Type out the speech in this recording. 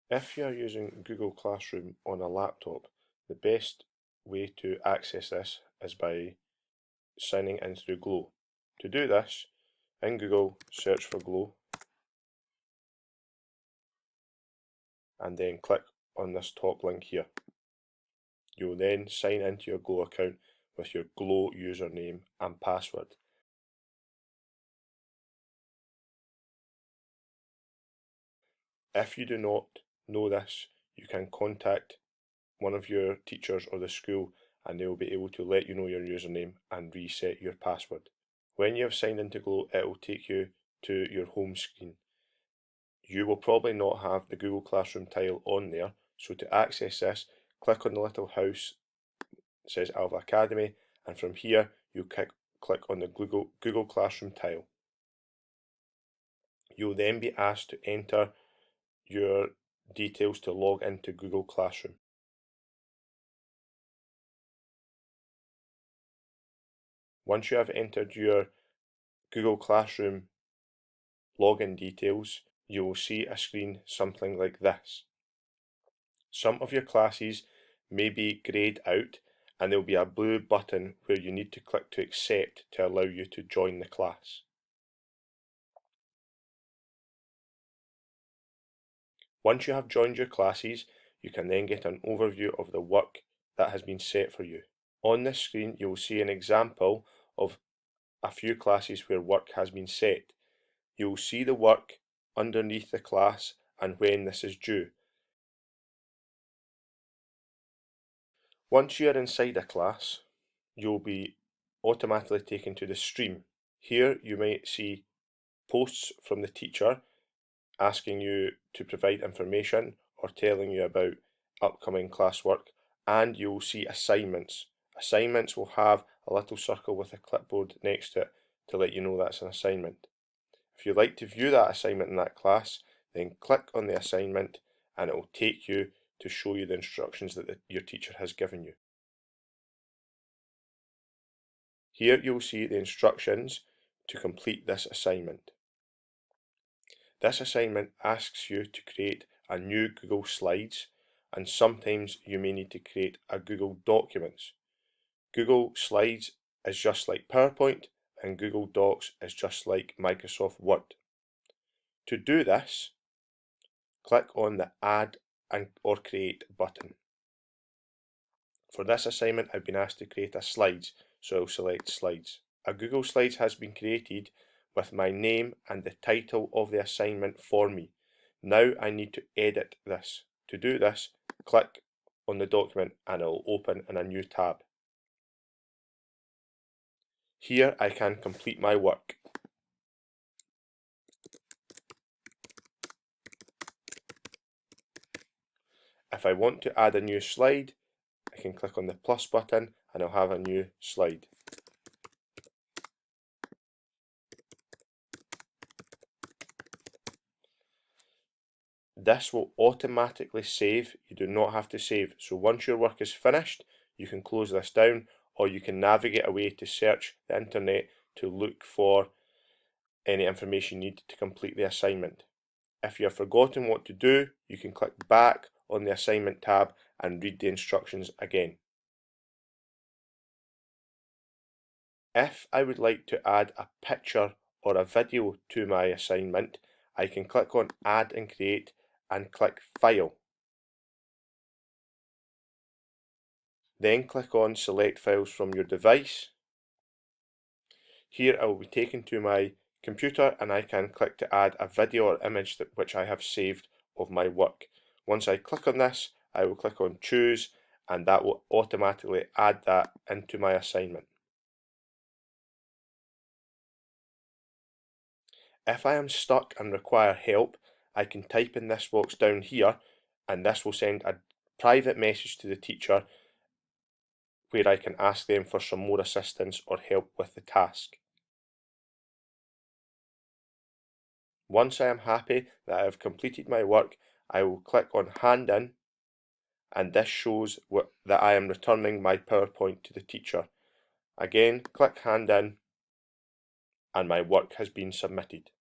If you are using Google Classroom on a laptop, the best way to access this is by signing in through Glow. To do this, in Google, search for Glow and then click on this top link here. You will then sign into your Glow account with your Glow username and password. If you do not know this, you can contact one of your teachers or the school and they will be able to let you know your username and reset your password. When you have signed into Glow, it will take you to your home screen. You will probably not have the Google Classroom tile on there, so to access this, click on the little house that says Alva Academy, and from here you click on the Google Classroom tile. You will then be asked to enter your details to log into Google Classroom. Once you have entered your Google Classroom login details, you will see a screen something like this. Some of your classes may be greyed out and there will be a blue button where you need to click to accept to allow you to join the class. Once you have joined your classes, you can then get an overview of the work that has been set for you. On this screen, you will see an example of a few classes where work has been set. You will see the work underneath the class and when this is due. Once you are inside a class, you'll be automatically taken to the stream. Here you might see posts from the teacher asking you to provide information or telling you about upcoming classwork, and you'll see assignments. Assignments will have a little circle with a clipboard next to it to let you know that's an assignment. If you'd like to view that assignment in that class, then click on the assignment and it will take you to show you the instructions that your teacher has given you. Here you'll see the instructions to complete this assignment. This assignment asks you to create a new Google Slides, and sometimes you may need to create a Google Documents. Google Slides is just like PowerPoint and Google Docs is just like Microsoft Word. To do this, click on the Add or Create button. For this assignment, I've been asked to create a Slides, so I'll select Slides. A Google Slides has been created with my name and the title of the assignment for me. Now I need to edit this. To do this, click on the document and it will open in a new tab. Here I can complete my work. If I want to add a new slide, I can click on the plus button and I'll have a new slide. This will automatically save. You do not have to save. So once your work is finished, you can close this down, or you can navigate away to search the internet to look for any information you need to complete the assignment. If you have forgotten what to do, you can click back on the assignment tab and read the instructions again. If I would like to add a picture or a video to my assignment, I can click on Add and Create and click File. Then click on Select Files from your device. Here I will be taken to my computer and I can click to add a video or image which I have saved of my work. Once I click on this, I will click on Choose and that will automatically add that into my assignment. If I am stuck and require help, I can type in this box down here and this will send a private message to the teacher where I can ask them for some more assistance or help with the task. Once I am happy that I have completed my work, I will click on Hand In and this shows that I am returning my PowerPoint to the teacher. Again, click Hand In and my work has been submitted.